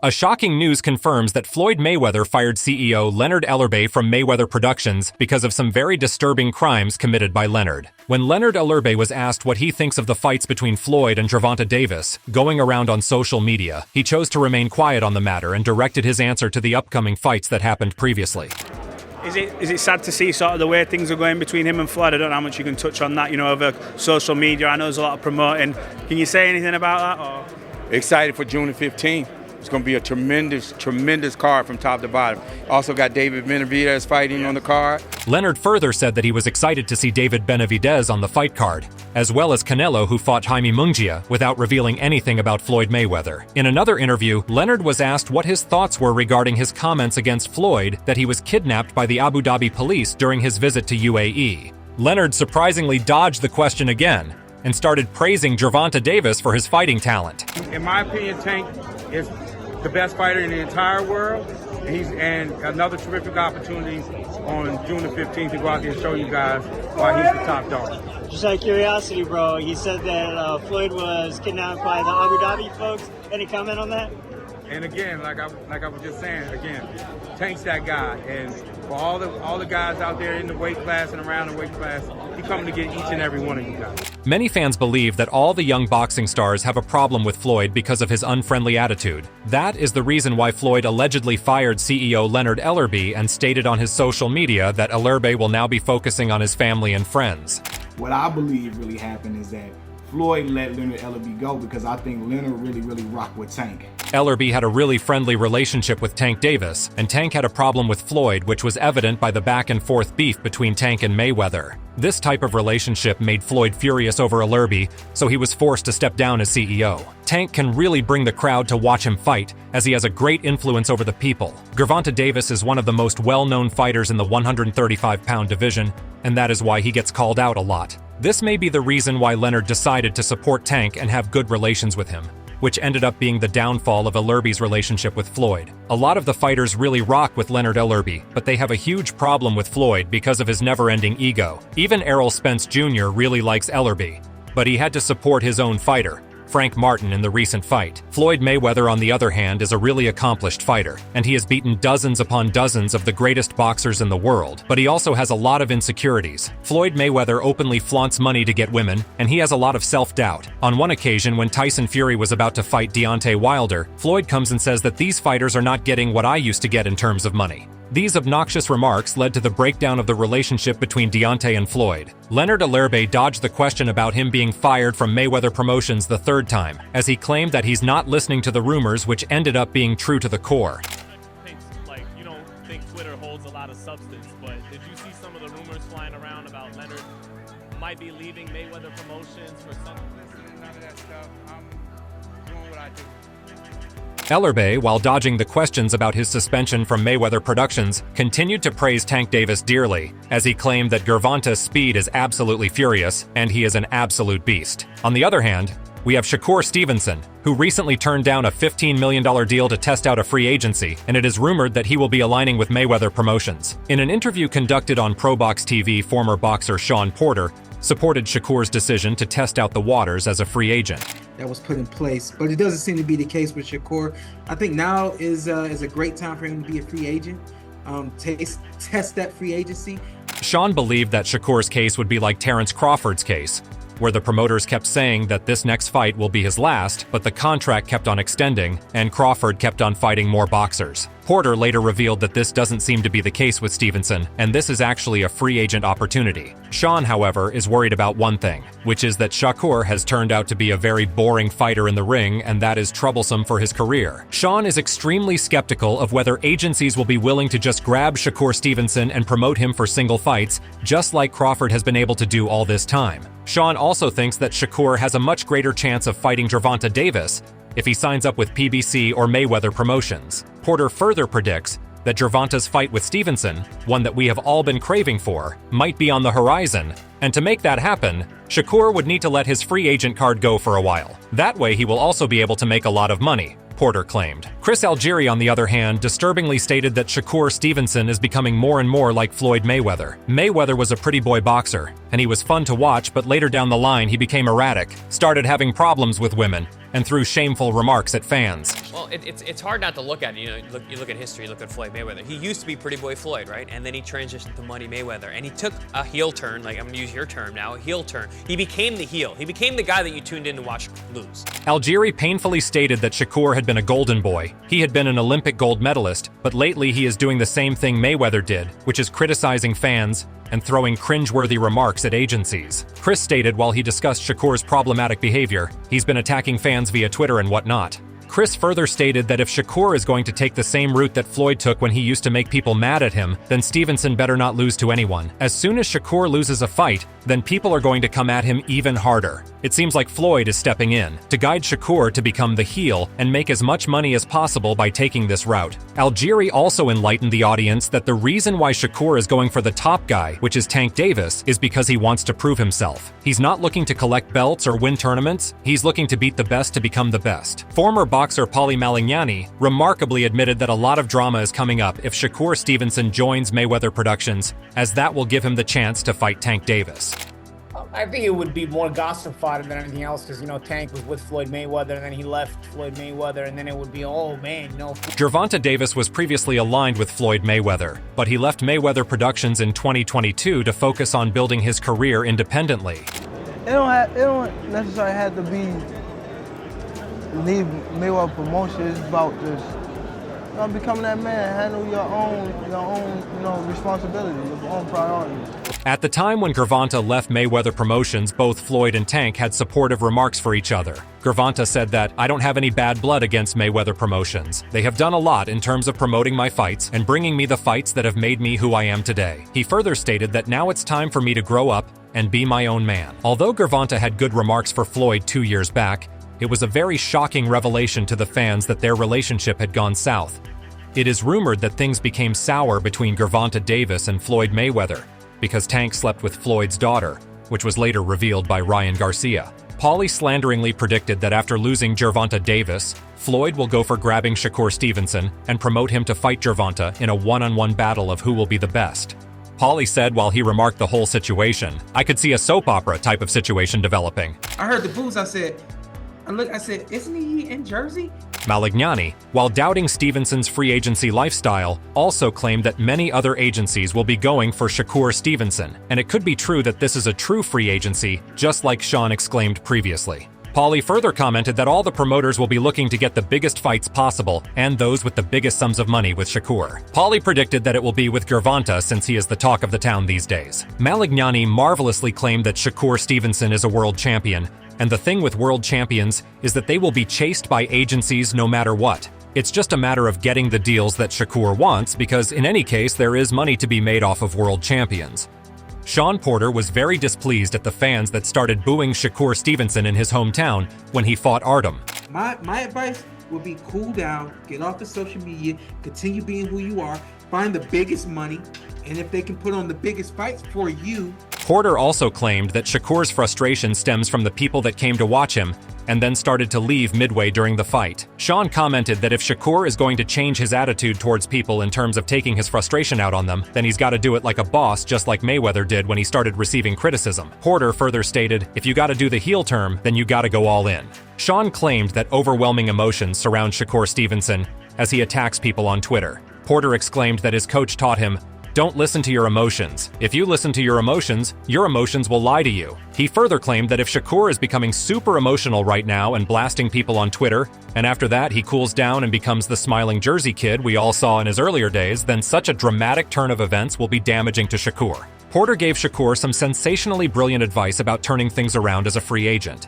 A shocking news confirms that Floyd Mayweather fired CEO Leonard Ellerbe from Mayweather Productions because of some very disturbing crimes committed by Leonard. When Leonard Ellerbe was asked what he thinks of the fights between Floyd and Gervonta Davis going around on social media, he chose to remain quiet on the matter and directed his answer to the upcoming fights that happened previously. Is it sad to see sort of the way things are going between him and Floyd? I don't know how much you can touch on that, over social media. I know there's a lot of promoting. Can you say anything about that? Or? Excited for June the 15th. It's going to be a tremendous, tremendous card from top to bottom. Also got David Benavidez fighting on the card. Leonard further said that he was excited to see David Benavidez on the fight card, as well as Canelo, who fought Jaime Munguia, without revealing anything about Floyd Mayweather. In another interview, Leonard was asked what his thoughts were regarding his comments against Floyd that he was kidnapped by the Abu Dhabi police during his visit to UAE. Leonard surprisingly dodged the question again and started praising Gervonta Davis for his fighting talent. In my opinion, Tank is the best fighter in the entire world. And another terrific opportunity on June the 15th to go out there and show you guys why he's the top dog. Just out of curiosity, bro, he said that Floyd was kidnapped by the Abu Dhabi folks. Any comment on that? And again, like I was just saying, Tank's that guy. And for all the guys out there in the weight class and around the weight class, he's coming to get each and every one of you guys. Many fans believe that all the young boxing stars have a problem with Floyd because of his unfriendly attitude. That is the reason why Floyd allegedly fired CEO Leonard Ellerby and stated on his social media that Ellerbe will now be focusing on his family and friends. What I believe really happened is that Floyd let Leonard Ellerbe go because I think Leonard really rocked with Tank. Ellerbe had a really friendly relationship with Tank Davis, and Tank had a problem with Floyd, which was evident by the back-and-forth beef between Tank and Mayweather. This type of relationship made Floyd furious over Ellerbe, so he was forced to step down as CEO. Tank can really bring the crowd to watch him fight, as he has a great influence over the people. Gervonta Davis is one of the most well-known fighters in the 135-pound division, and that is why he gets called out a lot. This may be the reason why Leonard decided to support Tank and have good relations with him, which ended up being the downfall of Ellerbe's relationship with Floyd. A lot of the fighters really rock with Leonard Ellerbe, but they have a huge problem with Floyd because of his never-ending ego. Even Errol Spence Jr. really likes Ellerbe, but he had to support his own fighter, Frank Martin, in the recent fight. Floyd Mayweather, on the other hand, is a really accomplished fighter, and he has beaten dozens upon dozens of the greatest boxers in the world, but he also has a lot of insecurities. Floyd Mayweather openly flaunts money to get women, and he has a lot of self-doubt. On one occasion, when Tyson Fury was about to fight Deontay Wilder, Floyd comes and says that these fighters are not getting what I used to get in terms of money. These obnoxious remarks led to the breakdown of the relationship between Deontay and Floyd. Leonard Ellerbe dodged the question about him being fired from Mayweather Promotions the third time, as he claimed that he's not listening to the rumors, which ended up being true to the core. You don't think Twitter holds a lot of substance, but did you see some of the rumors flying around about Leonard might be leaving Mayweather Promotions for something? None of that stuff. I'm doing what I do. Ellerbe, while dodging the questions about his suspension from Mayweather Productions, continued to praise Tank Davis dearly, as he claimed that Gervonta's speed is absolutely furious, and he is an absolute beast. On the other hand, we have Shakur Stevenson, who recently turned down a $15 million deal to test out a free agency, and it is rumored that he will be aligning with Mayweather Promotions. In an interview conducted on ProBox TV, former boxer Shawn Porter supported Shakur's decision to test out the waters as a free agent. That was put in place, but it doesn't seem to be the case with Shakur. I think now is a great time for him to be a free agent, test that free agency. Shawn believed that Shakur's case would be like Terence Crawford's case, where the promoters kept saying that this next fight will be his last, but the contract kept on extending, and Crawford kept on fighting more boxers. Porter later revealed that this doesn't seem to be the case with Stevenson, and this is actually a free agent opportunity. Shawn, however, is worried about one thing, which is that Shakur has turned out to be a very boring fighter in the ring, and that is troublesome for his career. Shawn is extremely skeptical of whether agencies will be willing to just grab Shakur Stevenson and promote him for single fights, just like Crawford has been able to do all this time. Shawn also thinks that Shakur has a much greater chance of fighting Gervonta Davis if he signs up with PBC or Mayweather Promotions. Porter further predicts that Gervonta's fight with Stevenson, one that we have all been craving for, might be on the horizon, and to make that happen, Shakur would need to let his free agent card go for a while. That way he will also be able to make a lot of money. Porter claimed. Chris Algieri, on the other hand, disturbingly stated that Shakur Stevenson is becoming more and more like Floyd Mayweather. Mayweather was a pretty boy boxer, and he was fun to watch, but later down the line he became erratic, started having problems with women, and threw shameful remarks at fans. Well, it's hard not to look at it. You look at history, you look at Floyd Mayweather. He used to be Pretty Boy Floyd, right? And then he transitioned to Money Mayweather. And he took a heel turn, like I'm gonna use your term now, a heel turn. He became the heel. He became the guy that you tuned in to watch lose. Algieri painfully stated that Shakur had been a golden boy. He had been an Olympic gold medalist, but lately he is doing the same thing Mayweather did, which is criticizing fans and throwing cringeworthy remarks at agencies. Chris stated while he discussed Shakur's problematic behavior, he's been attacking fans via Twitter and whatnot. Chris further stated that if Shakur is going to take the same route that Floyd took when he used to make people mad at him, then Stevenson better not lose to anyone. As soon as Shakur loses a fight, then people are going to come at him even harder. It seems like Floyd is stepping in to guide Shakur to become the heel and make as much money as possible by taking this route. Algieri also enlightened the audience that the reason why Shakur is going for the top guy, which is Tank Davis, is because he wants to prove himself. He's not looking to collect belts or win tournaments, he's looking to beat the best to become the best. Former boxer Paulie Malignani remarkably admitted that a lot of drama is coming up if Shakur Stevenson joins Mayweather Productions, as that will give him the chance to fight Tank Davis. I think it would be more gossip fodder than anything else because, Tank was with Floyd Mayweather and then he left Floyd Mayweather and then it would be, oh man, Gervonta Davis was previously aligned with Floyd Mayweather, but he left Mayweather Productions in 2022 to focus on building his career independently. It don't necessarily have to be leave Mayweather Promotion. It's about just becoming that man, handle your own responsibility, your own priorities. At the time when Gervonta left Mayweather Promotions, both Floyd and Tank had supportive remarks for each other. Gervonta said that, "I don't have any bad blood against Mayweather Promotions. They have done a lot in terms of promoting my fights and bringing me the fights that have made me who I am today." He further stated that now it's time for me to grow up and be my own man. Although Gervonta had good remarks for Floyd 2 years back, it was a very shocking revelation to the fans that their relationship had gone south. It is rumored that things became sour between Gervonta Davis and Floyd Mayweather, because Tank slept with Floyd's daughter, which was later revealed by Ryan Garcia. Paulie slanderingly predicted that after losing Gervonta Davis, Floyd will go for grabbing Shakur Stevenson and promote him to fight Gervonta in a one-on-one battle of who will be the best. Paulie said while he remarked the whole situation, "I could see a soap opera type of situation developing." I heard the booze. I said, isn't he in Jersey? Malignani, while doubting Stevenson's free agency lifestyle, also claimed that many other agencies will be going for Shakur Stevenson, and it could be true that this is a true free agency, just like Sean exclaimed previously. Paulie further commented that all the promoters will be looking to get the biggest fights possible and those with the biggest sums of money with Shakur. Paulie predicted that it will be with Gervonta since he is the talk of the town these days. Malignani marvelously claimed that Shakur Stevenson is a world champion, and the thing with world champions is that they will be chased by agencies no matter what. It's just a matter of getting the deals that Shakur wants because in any case there is money to be made off of world champions. Shawn Porter was very displeased at the fans that started booing Shakur Stevenson in his hometown when he fought Artem. My advice would be cool down, get off the social media, continue being who you are, find the biggest money, and if they can put on the biggest fights for you. Porter also claimed that Shakur's frustration stems from the people that came to watch him and then started to leave midway during the fight. Sean commented that if Shakur is going to change his attitude towards people in terms of taking his frustration out on them, then he's got to do it like a boss, just like Mayweather did when he started receiving criticism. Porter further stated, "If you got to do the heel turn, then you got to go all in." Sean claimed that overwhelming emotions surround Shakur Stevenson as he attacks people on Twitter. Porter exclaimed that his coach taught him, "Don't listen to your emotions. If you listen to your emotions will lie to you." He further claimed that if Shakur is becoming super emotional right now and blasting people on Twitter, and after that he cools down and becomes the smiling Jersey kid we all saw in his earlier days, then such a dramatic turn of events will be damaging to Shakur. Porter gave Shakur some sensationally brilliant advice about turning things around as a free agent.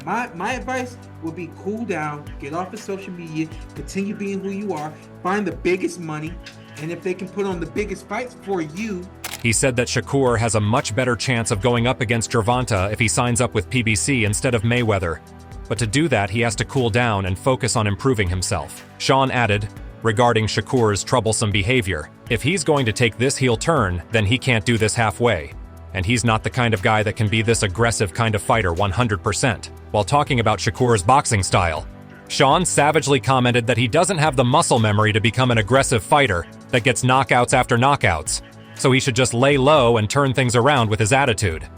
My advice would be cool down, get off the social media, continue being who you are, find the biggest money, and if they can put on the biggest fights for you. He said that Shakur has a much better chance of going up against Gervonta if he signs up with PBC instead of Mayweather. But to do that, he has to cool down and focus on improving himself. Sean added, regarding Shakur's troublesome behavior, "If he's going to take this heel turn, then he can't do this halfway. And he's not the kind of guy that can be this aggressive kind of fighter 100%. While talking about Shakur's boxing style, Sean savagely commented that he doesn't have the muscle memory to become an aggressive fighter that gets knockouts after knockouts, so he should just lay low and turn things around with his attitude.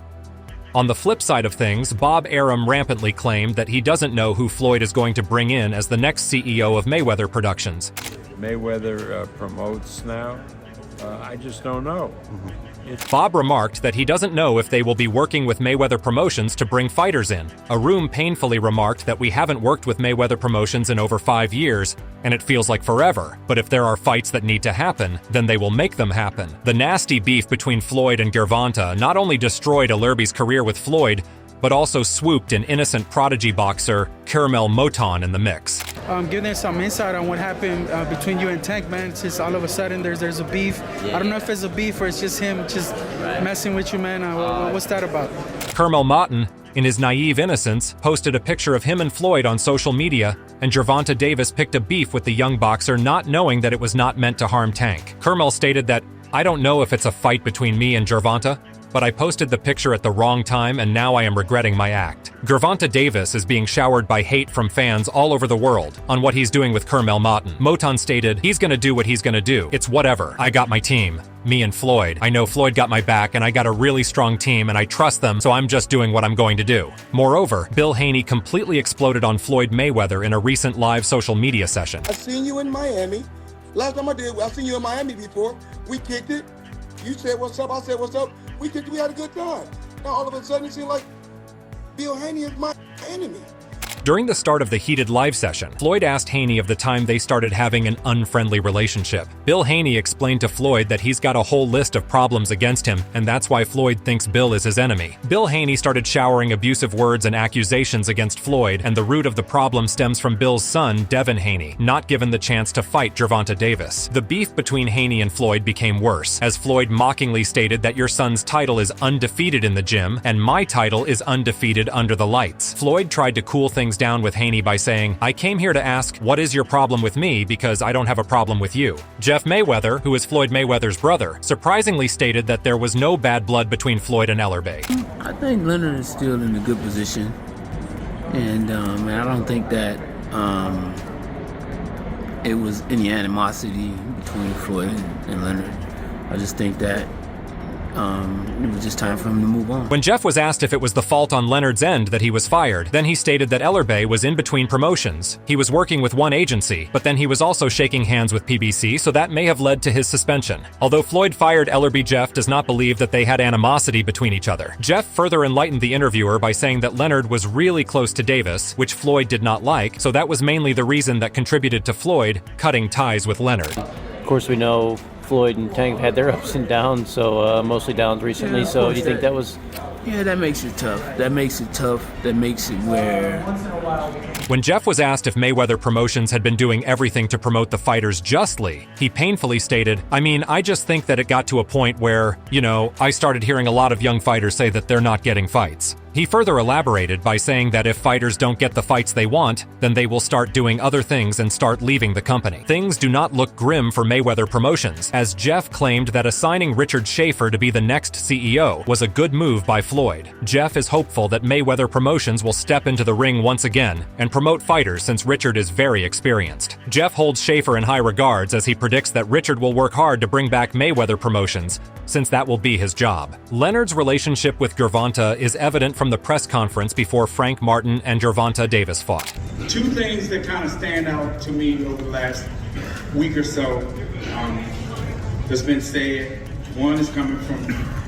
On the flip side of things, Bob Arum rampantly claimed that he doesn't know who Floyd is going to bring in as the next CEO of Mayweather Productions. Mayweather promotes now? I just don't know. Bob remarked that he doesn't know if they will be working with Mayweather Promotions to bring fighters in. Arum painfully remarked that we haven't worked with Mayweather Promotions in over 5 years, and it feels like forever. But if there are fights that need to happen, then they will make them happen. The nasty beef between Floyd and Gervonta not only destroyed Ellerby's career with Floyd, but also swooped an innocent prodigy boxer, Kermel Moton, in the mix. Give them some insight on what happened between you and Tank, man. It's just all of a sudden there's a beef. I don't know if it's a beef or it's just him just messing with you, man. What's that about? Kermel Moton, in his naive innocence, posted a picture of him and Floyd on social media, and Gervonta Davis picked a beef with the young boxer, not knowing that it was not meant to harm Tank. Kermel stated that, "I don't know if it's a fight between me and Gervonta, but I posted the picture at the wrong time and now I am regretting my act." Gervonta Davis is being showered by hate from fans all over the world on what he's doing with Kermel Moton. Moton stated, "He's gonna do what he's gonna do. It's whatever. I got my team. Me and Floyd. I know Floyd got my back and I got a really strong team and I trust them, so I'm just doing what I'm going to do." Moreover, Bill Haney completely exploded on Floyd Mayweather in a recent live social media session. I seen you in Miami. Last time I seen you in Miami before. We kicked it. You said what's up, I said what's up. We had a good time. Now all of a sudden it seems like Bill Haney is my enemy. During the start of the heated live session, Floyd asked Haney of the time they started having an unfriendly relationship. Bill Haney explained to Floyd that he's got a whole list of problems against him, and that's why Floyd thinks Bill is his enemy. Bill Haney started showering abusive words and accusations against Floyd, and the root of the problem stems from Bill's son, Devin Haney, not given the chance to fight Gervonta Davis. The beef between Haney and Floyd became worse, as Floyd mockingly stated that your son's title is undefeated in the gym, and my title is undefeated under the lights. Floyd tried to cool things down with Haney by saying, "I came here to ask, what is your problem with me, because I don't have a problem with you." Jeff Mayweather, who is Floyd Mayweather's brother, surprisingly stated that there was no bad blood between Floyd and Ellerbe. I think Leonard is still in a good position, and I don't think that it was any animosity between Floyd and Leonard. I just think that it was just time for him to move on. When Jeff was asked if it was the fault on Leonard's end that he was fired, then he stated that Ellerbe was in between promotions. He was working with one agency, but then he was also shaking hands with PBC, so that may have led to his suspension. Although Floyd fired Ellerbe, Jeff does not believe that they had animosity between each other. Jeff further enlightened the interviewer by saying that Leonard was really close to Davis, which Floyd did not like, so that was mainly the reason that contributed to Floyd cutting ties with Leonard. Of course, we know Floyd and Tank had their ups and downs, so mostly downs recently. So do you think that was? Yeah, that makes it tough. That makes it where. When Jeff was asked if Mayweather Promotions had been doing everything to promote the fighters justly, he painfully stated, "I mean, I just think that it got to a point where, I started hearing a lot of young fighters say that they're not getting fights." He further elaborated by saying that if fighters don't get the fights they want, then they will start doing other things and start leaving the company. Things do not look grim for Mayweather Promotions, as Jeff claimed that assigning Richard Schaefer to be the next CEO was a good move by Floyd. Jeff is hopeful that Mayweather Promotions will step into the ring once again and promote fighters, since Richard is very experienced. Jeff holds Schaefer in high regards, as he predicts that Richard will work hard to bring back Mayweather Promotions, since that will be his job. Leonard's relationship with Gervonta is evident from the press conference before Frank Martin and Gervonta Davis fought. Two things that kind of stand out to me over the last week or so that's been said. One is coming from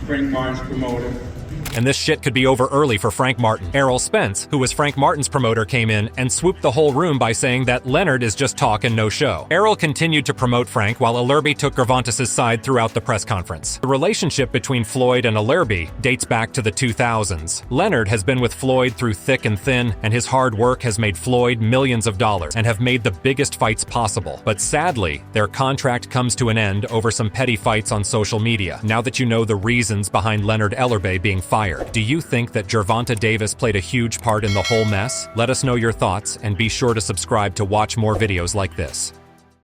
Frank Martin's promoter. And this shit could be over early for Frank Martin. Errol Spence, who was Frank Martin's promoter, came in and swooped the whole room by saying that Leonard is just talk and no show. Errol continued to promote Frank while Ellerbe took Gervonta's side throughout the press conference. The relationship between Floyd and Ellerbe dates back to the 2000s. Leonard has been with Floyd through thick and thin, and his hard work has made Floyd millions of dollars and have made the biggest fights possible. But sadly, their contract comes to an end over some petty fights on social media. Now that you know the reasons behind Leonard Ellerbe being fired, do you think that Gervonta Davis played a huge part in the whole mess? Let us know your thoughts, and be sure to subscribe to watch more videos like this.